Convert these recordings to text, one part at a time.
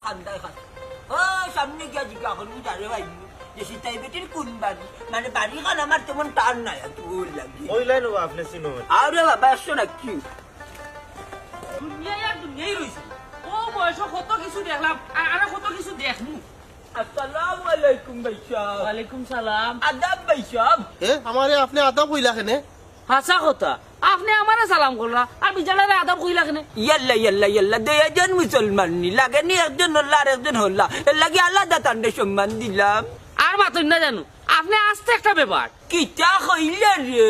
খান্দায় খান ও সামনে গিয়া জিজ্ঞা করবি তারে ভাই যে সীতাই বেটির কোন বাড়ি মানে বাড়ি খান আমার তেমন টান নাই তোর লাগে ওইলাই নেবো আপনি চিনো আরে বাবা আসছো না কি দুনিয়ায় আর দুনিয়ায় রয়েছে ও বয়স কত কিছু দেখলাম আর কত কিছু দেখমু। আসসালামু আলাইকুম ভাই সাহেব। ওয়ালাইকুম সালাম। আদাব ভাই সাহেব। আমারে আপনি আদাব কইলা কেনে হাসা কথা আপনি আমারে সালাম করলা আর বিজালারে আদাব কইলা কেনে ইয়াল্লা ইয়াল্লা ইয়াল্লা দুইজন মুসলমান নি লাগে নি একজন হল্লা আর একজন হল্লা এর লাগে আলাদা তান্ডে সম্মান দিলাম আর মাতুন না জানো আপনি আস্তে একটা ব্যাপার কিতা কইলে রে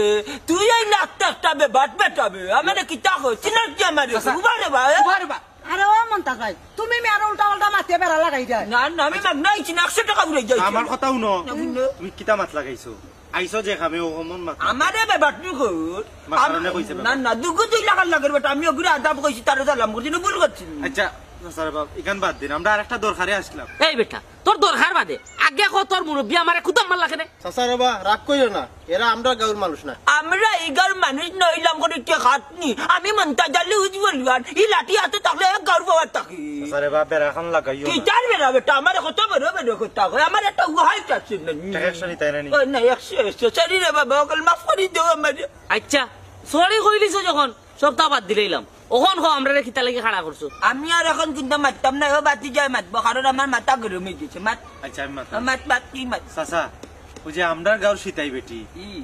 তুই এই নাকটা একটা ব্যাপার বেটাবে আমারে কিতা কইছিস না কি আমারে উবারে ভাই উবারে ভাই আরে ও মন্তাজ ভাই তুমি মেয়ার উল্টা উল্টা মাথিয়ে বেড়া লাগাই যায় না না আমি মাগনা ইছি 100 টাকা উড়ে যাই আমার কথা শুনো তুমি কিতা মাত লাগাইছো আইছো যে খামে ও মন মাত আমারে ব্যাপারটি কর মাকারনে কইছে না না দুগু তুই লাগার লাগের বেটা আমি ওগুলো আদাব কইছি তারে সালাম করছি না ভুল করছি আচ্ছা স্যার বাবা ইকান বাদ দিন আমরা আরেকটা দরকারে আসলাম এই বেটা তোর দরকার বাদে আগে কো তোর মুরব্বি আমারে কুদাম মারলা কেনে চাচা বাবা রাগ কইও না এরা আমরা গাঁর মানুষ না আমরা এগার মানুষ নইলাম করে কে খাতনি আমি মনতা জালি উজ্জ্বল গান ই লাঠি হাতে থাকলে গাঁর বাবা থাকি স্যার বাবা বেড়া খান লাগাইও কি চার বেড়া বেটা আমার কত বড় বড় কথা কয় আমার একটা উহাই চাচ্ছে না টাকা তাই না ও না 100 শরীরে বাবা ওকে মাফ করে দাও আমারে আচ্ছা সরি কইলিছো যখন সপ্তাহ বাদ দিলাম ওখন কো আমরা খিতা লাগি খাড়া করছো আমি আর এখন কিন্তু মারতাম না ও বাতি যায় মাতবো কারণ আমার মাথা গরম হয়ে গেছে মাত আচ্ছা আমি মাত মাত মাত কি মাত চাচা ওই যে আমরার গাঁর সীতাই বেটি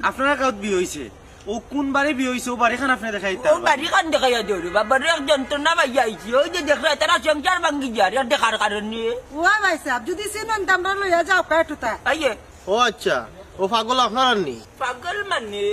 আপনারা গাঁত বিয়ে হইছে ও কোন বারে বিয়ে হইছে ও বাড়ি খান আপনি দেখাই ও বাড়ি খান দেখাইয়া দেও রে বাবা রে যন্ত্রণা ভাইয়া আইছি ওই যে দেখলে তারা সংসার ভাঙ্গি যায় আর দেখার কারণে ও ভাই সাহেব যদি চিনুন দামরা লইয়া যাও কাটুতা আইয়ে ও আচ্ছা ও পাগল আপনার আর নি পাগল মানে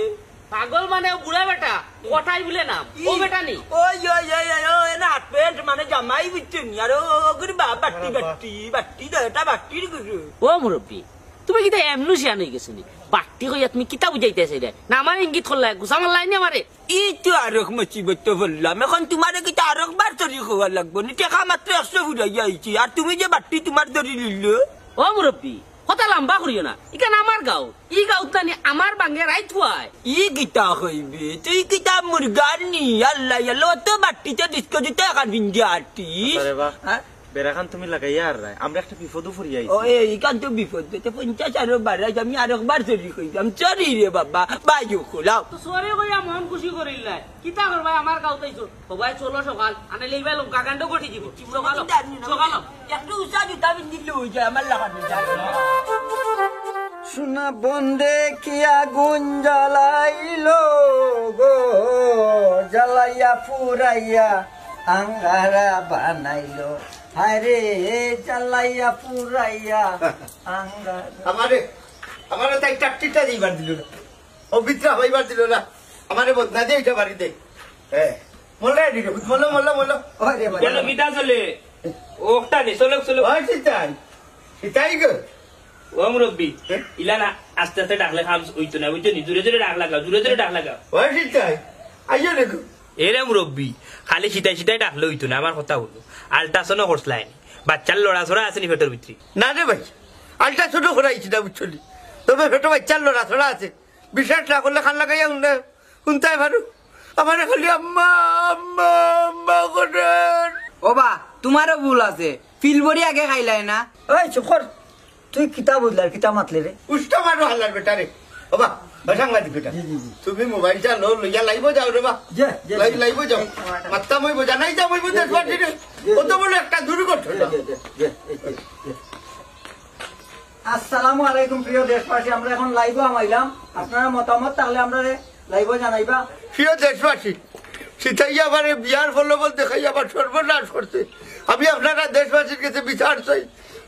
পাগল মানে বুড়া বেটা কোটাই বলে নাম ও বেটা নি ওই ওই ওই ওই না পেন্ট মানে জামাই বিচ্ছেন আর ওগুলি বাটি বাটি বাটি এটা বাটির গুরু ও মুরব্বি তুমি কিতা এমনু শিয়া নই গেছনি বাট্টি কইয়া তুমি কিতা বুঝাইতেছে রে না আমার ইঙ্গিত করলা গুছা মারলাই নি আমারে ই তো আরক মুসিবত বললাম এখন তোমার কি আরক বার তরি খাওয়া লাগবো নি টাকা মাত্র 100 ফুরাই আইছি আর তুমি যে বাটি তোমার ধরি লিল ও মুরব্বি কথা লম্বা করিও না ইখান আমার গাঁও ই গাঁও তানি আমার বাঙ্গে রাই থুয়ায় ই কিতা হইবে তুই কিতা মুরগার নি আল্লাহ আল্লাহ তো বাটিতে ডিস্কো দিতে এখন ভিন্দি আটি বেড়া খান তুমি লাগাইয়া আর রায় আমরা একটা বিপদও ফুরিয়ে ও এই কান তো বিপদ তো 50 আর বাড়াই আমি আরেকবার চুরি কইলাম চুরি রে বাবা বাজু খোলাও তো সরে কইয়া মন খুশি করিলাই কিতা করবা আমার গাঁও তাইছো সবাই চলো সকাল আনে লইবা লঙ্কা কাণ্ড গঠি দিব সকাল সকাল একটু উষা জুতা বিন্দিল হয়ে যায় আমার লাগানো যায় সোনা বন্দে কি আগুন জ্বালাইলো গো জ্বালাইয়া পুরাইয়া আঙ্গারা বানাইলো হায়রে জ্বালাইয়া পুরাইয়া আঙ্গারা আমারে তাই টাকটিটা দিবার দিল না ও বিত্রা হইবার দিল না আমারে বদনা দিয়ে এটা বাড়ি দে হ্যাঁ মোল্লা দিল মোল্লা মোল্লা মোল্লা ওরে বাবা চলো কিতা চলে ওটা নি চলো চলো ওই সিতাই সিতাই গো ও মুরব্বি ইলানা আস্তে আস্তে ডাকলে খাম হইতো না বুঝছো নি দূরে দূরে ডাক লাগাও দূরে দূরে ডাক লাগাও ওই সিতাই আইয়া দেখো এরে মুরব্বি খালি সিটাই সিটাই ডাকলে হইতো না আমার কথা হলো আলট্রাসাউন্ড করছলাই বাচ্চার লড়াছড়া আছে নি পেটের ভিতরে না রে ভাই আলটা ছোট করাইছি না বুঝলি তবে ছোট বাচ্চার লড়া ছড়া আছে বিশ্বাস না করলে খান লাগাইয়া শুনতাই পারো আমার খালি আম্মা আম্মা আম্মা করেন ও বা তোমারও ভুল আছে ফিলবড়ি আগে খাইলাই না ওই চুপ কর তুই কিতা বুঝলার কিতা মাতলে রে উষ্টা মারো হাল্লার বেটা রে ও বা সাংবাদিক বেটা তুমি মোবাইলটা লো লইয়া লাইব যাও রে বা লাইব যাও মাত্তা মই বোঝা নাই যাও মই বোঝা পারছি রে কত বড় একটা দুর্ঘটনা আসসালামু আলাইকুম প্রিয় দেশবাসী আমরা এখন লাইভে আমাইলাম আপনারা মতামত তাহলে আমরা লাইভে জানাইবা প্রিয় দেশবাসী সীতাইয়া আবার বিয়ার ফলবল দেখাই আবার সর্বনাশ করছে আমি আপনারা দেশবাসীর কাছে বিচার চাই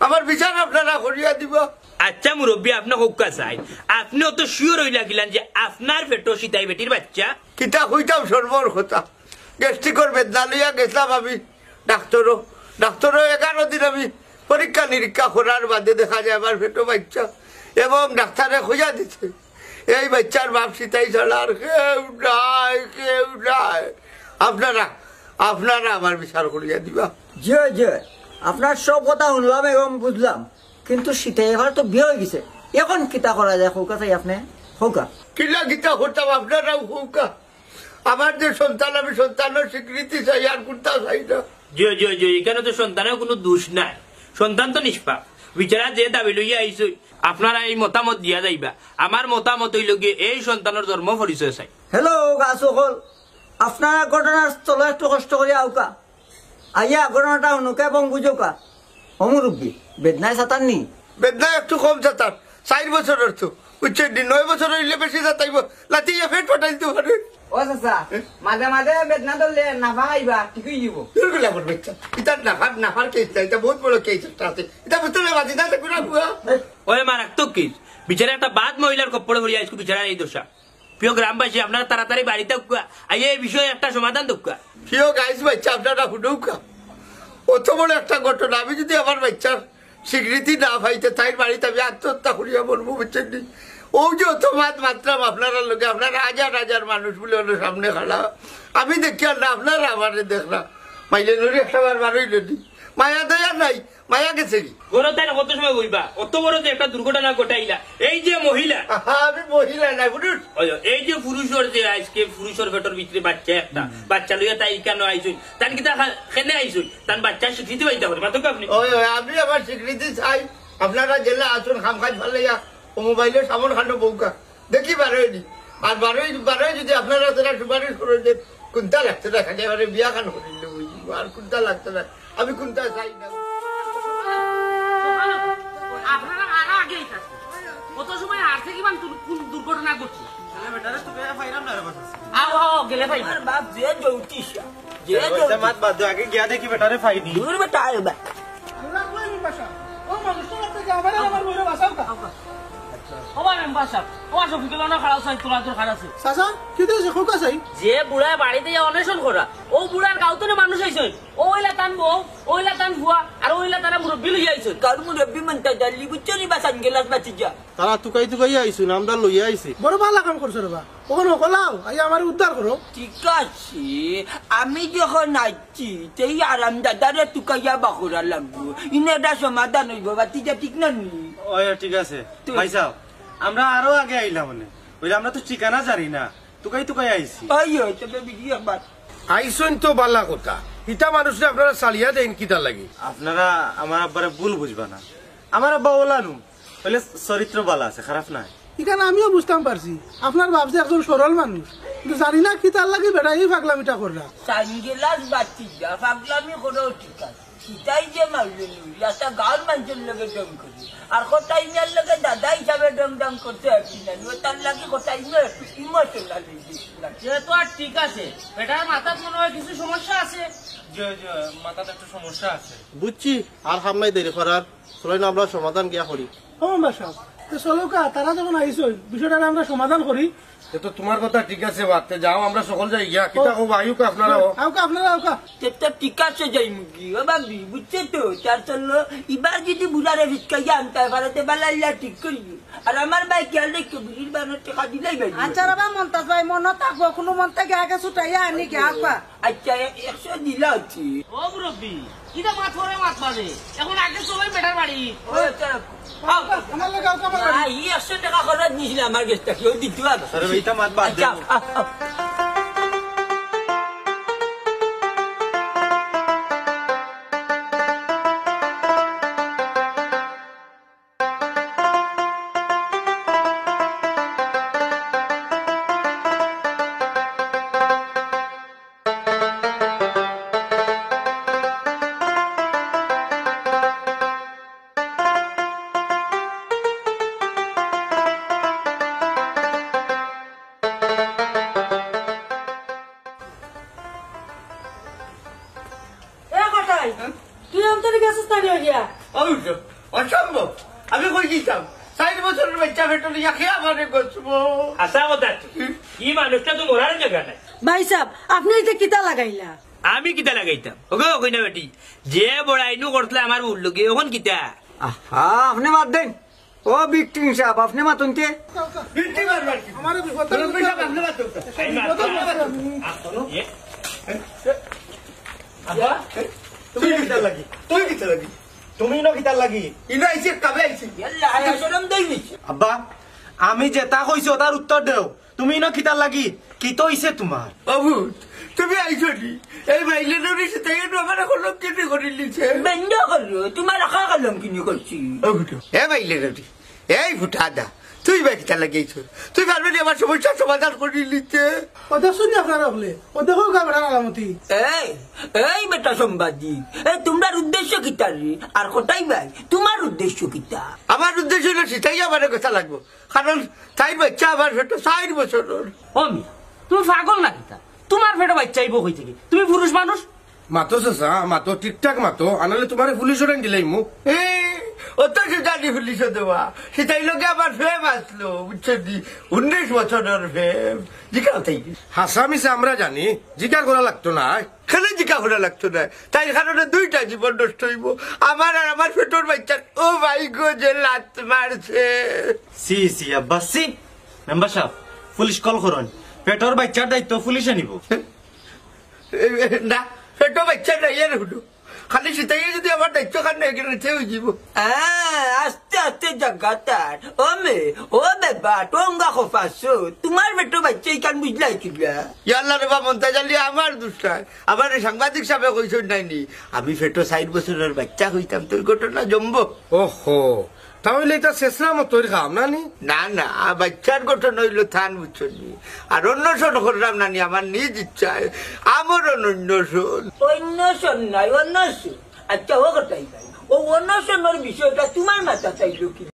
আমার বিচার আপনারা করিয়া দিব আচ্ছা মুরব্বী আপনার হোক্কা চাই আপনি অত শিওর হইলা গেলেন যে আপনার পেটো সীতাই বেটির বাচ্চা কিতা হইতাম সর্বর কথা গ্যাস্ট্রিকর বেদনা লইয়া গেছিলাম আমি ডাক্তারও 11 দিন আমি পরীক্ষা নিরীক্ষা করার বাদে দেখা যায় আমার পেটো বাচ্চা এবং ডাক্তারে খুঁজা দিচ্ছে এই বাচ্চার বাপ সীতাই ছাড়া আর কেউ নাই আপনারা আমার বিচার করিয়া দিবা যে আপনার সব কথা শুনলাম এবং বুঝলাম কিন্তু শীতে এবার তো বিয়ে হয়ে গেছে এখন কিতা করা যায় হৌকা চাই আপনি হৌকা কিলা গীতা করতাম আপনারাও হৌকা আমার যে সন্তান আমি সন্তানের স্বীকৃতি চাই আর কোনটা চাই না জি এখানে তো সন্তানের কোনো দোষ নাই সন্তান তো নিষ্পাপ বিচারা যে দাবি লইয়া আইছো আপনারা এই মতামত দিয়া যাইবা আমার মতামত হইল গিয়ে এই সন্তানের জন্ম পরিচয় চাই হ্যালো গাছ সকল আপনারা ঘটনার স্থলে একটু কষ্ট করে আউকা আইয়া ঘটনাটা অনুকে এবং বুঝোকা অমুরব্বী বেদনায় সাঁতার নি বেদনা একটু কম যাতার 4 বছরের তো বুঝছেন 9 বছর হইলে বেশি যাতাইব লাতিয়া ফেট ফাটাইতে পারে ও চাচা মাঝে মাঝে বেদনা ধরলে নাফা খাইবা ঠিকই দিব দুর্গুলা করবে এটা নাফার কেস এটা বহুত বড় কেস আছে এটা বুঝতে বাজি না দেখুন ওই মারাত্মক কি বিচারা একটা বাদ মহিলার কপ্পড়ে ভরিয়া আজকে বিচারা এই দোষা প্রিয় গ্রামবাসী আপনারা তাড়াতাড়ি বাড়িতে আইয়া এই বিষয়ে একটা সমাধান দোকা প্রিয় গাইস বাচ্চা আপনারা হুডৌকা অত বড় একটা ঘটনা আমি যদি আমার বাচ্চার স্বীকৃতি না পাইতে তাই বাড়িতে আমি আত্মহত্যা করিয়া বলবো বুঝছেন নি ও যে অত মাত মাত্রাম আপনারা লোকে আপনারা হাজার হাজার মানুষ বলে ওর সামনে খাড়া আমি দেখি আর না আপনারা আমারে দেখলা মাইলে ধরে একটা বার বারোইল নি মায়া দয়া নাই মায়া গেছে কি বড় তাই কত সময় বইবা অত বড় যে একটা দুর্ঘটনা ঘটাইলা এই যে মহিলা আমি মহিলা নাই বুঝুন এই যে পুরুষের যে আজকে পুরুষের পেটের ভিতরে বাচ্চা একটা বাচ্চা লইয়া তাই কেন আইসুন তান কি তা খেলে আইসুন তান বাচ্চা স্বীকৃতি পাইতে পারে মাত্র আপনি আমি আমার স্বীকৃতি চাই আপনারা জেলা আসুন খাম খাজ ভালো ও মোবাইলে সামন খান্ড বউকা দেখি বারোয়নি আর বারোই যদি আপনারা তারা সুপারিশ করে যে কোনটা লাগতে না খালি এবারে বিয়া খান করিলে বুঝি আর কোনটা লাগতে না আমি কোনটা চাই না আপনারা আরো আগেই থাকছে কত সময় আর থেকে মান দুর্ঘটনা ঘটছে গেলে ভাই আমার বাপ যে জ্যোতিষ যে মাত বাদ দাও, আগে গিয়া দেখি বেটারে ফাইনি দূর বেটা আইবা যে বুড়ায় বাড়িতে অন্বেষণ করা ও বুড়ার গাউতনে মানুষ আইসন ওইলা টান বউ ওইলা টান ভুয়া আর ওইলা তারা মুরব্বী লইয়া আইসন কার মুরব্বী মানতা জালি বুঝছনি বাসান গেলাস বাচ্চা তারা তুকাই আইসুন আমরা লইয়া আইছি বড় ভালো কাম করছো রে বা ওখানে কলাও আই আমার উদ্ধার করো ঠিক আছে আমি যখন আইছি সেই আরাম দাদারে তুকাইয়া বাকুরা লাগবো ইনেটা সমাধান হইব বাতিটা ঠিক না নি ওই ঠিক আছে ভাই সাহেব আমরা আরো আগে আইলাম মানে বলে আমরা তো ঠিকানা জানি না তুকাই আইছি আইও তবে বিজি একবার আইসুন তো বালা কথা ইটা মানুষে আপনারা চালিয়া দেন কিটা লাগি আপনারা আমার আব্বারে ভুল বুঝবা না আমার আব্বা ওলানু বলে চরিত্র বালা আছে খারাপ নাই এখানে আমিও বুঝতাম পারছি আপনার বাপ যে একজন সরল মানুষ কিন্তু জানি না কি তার লাগে বেটা এই পাগলামিটা করলা সানগেলাস বাচ্চা পাগলামি করেও ঠিক আছে সেটাই যে মারলেন একটা গাঁর মানুষের লগে ডং করি আর কোথায় মেয়ের লগে দাদা হিসাবে ডং করতে পারছি না তার লাগে কোথায় মেয়ে ইমোশনাল যেহেতু আর ঠিক আছে বেটার মাথার মনে হয় কিছু সমস্যা আছে মাথাতে একটু সমস্যা আছে বুঝছি আর হামলাই দেরি করার চলাই না আমরা সমাধান গিয়া করি ও বাসা চলো কা তারা যখন আইসো বিষয়টা আমরা সমাধান করি তো তোমার কথা ঠিক আছে বাড়তে যাও আমরা সকল যাই গিয়া কিতা কব আয়ুক আপনারা আপনারা তো ঠিক আছে যাই মুগি ও বাবি বুঝছে তো তার জন্য এবার যদি বুড়ারে ভিক্ষাইয়া আনতে পারে বালাল্লা ঠিক করি আর আমার ভাই খেয়াল রেখে বুড়ির বানার টাকা দিলেই ভাই আচ্ছা রাবা মন্তাজ ভাই মনে থাকবো কোনো মন থেকে আগে ছুটাইয়া আনি কে আঁকবা আচ্ছা 100 দিলা হচ্ছে ও মুরব্বী কিটা মাত করে মাত বাজে এখন আগে চলাই বেটার বাড়ি আমার লাগে আমার এই 100 টাকা খরচ নিয়েছিল আমার গেস্টটা কেউ দিতে হবে আরে এইটা মাত বাদ আচ্ছা তুই আমাদের গেছিস না গিয়া অসম্ভব আমি কই গেছিলাম 4 বছরের বাচ্চা ফেটো নিয়ে খেয়ে আমারে গছবো আশা কথা কি মানুষটা তো মরার জায়গা নাই ভাই সাহেব আপনি এটা কিতা লাগাইলা আমি কিতা লাগাইতাম ওকে ওকে না বেটি যে বড়াইনু করতলে আমার উল্লো গিয়ে এখন কিতা আহা আপনি মাত দেন ও বিক্টিং সাহেব আপনি মাতুন কে বিটি মারবার কি আমার বিপদ পয়সা আপনি মারতো আব্বা তুমি কিতা লাগি তুমি ন কিতা লাগি ইনা আইছে কবে আইছে ইয়াল্লা আয়া শরম দেইনি আব্বা আমি যেটা কইছো তার উত্তর দেও তুমি ন কিতা লাগি কি তো হইছে তোমার বাবু তুমি আইছো নি এই মাইলের সেটাই আমার এখন কেটে করে নিচ্ছে বন্ধ করো তোমার রাখা কলম কিনে করছি এ মাইলের এই ফুটা দা তুই ব্যাগটা লাগিয়েছ তুই পারবি আমার সমস্যার সমাধান করে নিচ্ছে ও দেখুন আপনারা বলে ও দেখো গাবড়া আলামতি এই এই বেটা সাংবাদিক এই তোমার উদ্দেশ্য কি তারি আর কোথায় ভাই তোমার উদ্দেশ্য কিতা আমার উদ্দেশ্য হলো সেটাই আমার কথা লাগবো কারণ তাই বাচ্চা আমার সেটা 60 বছর ও মিয়া তুমি পাগল না কিতা তোমার পেটে বাচ্চা আইব কই থেকে তুমি পুরুষ মানুষ মাতো চাচা মাতো ঠিকঠাক মাতো আনালে তোমার পুলিশ ওরাই দিলাই মোক অত জানি পুলিশ দেওয়া সেটাই লোকে আমার ফেম আসলো বুঝছেন 19 বছরের ফেম জিকাও তাই হাসা মিশে আমরা জানি জিকার করা লাগতো না খেলে জিকা করা লাগতো না তাই কারণে দুইটা জীবন নষ্ট হইব আমার আর আমার পেটোর বাচ্চার ও ভাই গো যে লাত মারছে সি সি আব্বা সি মেম্বার সাহেব পুলিশ কল করুন পেটর বাচ্চার দায়িত্ব পুলিশে নিব না পেটো বাচ্চা নাই আর হলো খালি সেটাই যদি আমার দায়িত্ব কারণে এখানে হয়ে যাব আস্তে আস্তে জাগাতার ও মে ও বেবা টঙ্গা খোফাসো তোমার বেটো বাচ্চা ইকান বুঝলাই কিলা ইয়াল্লা রে বাবা মন্তা জালি আমার দুষ্টায় আমার সাংবাদিক সাহেব কইছেন নাইনি আমি ফেটো 60 বছরের বাচ্চা হইতাম তোর ঘটনা জমবো ওহো তাহলে এটা শেষরা মতোর কাম না নি না না বাচ্চার ঘটনা হইল থান বুঝছনি আর অন্বেষণ করলাম নানি আমার নিজ ইচ্ছায় আমার অন্বেষণ অন্বেষণ নাই অন্বেষণ আচ্ছা ও কোথায় ভাই ও অন্বেষণের বিষয়টা তোমার মাথা চাইলো কি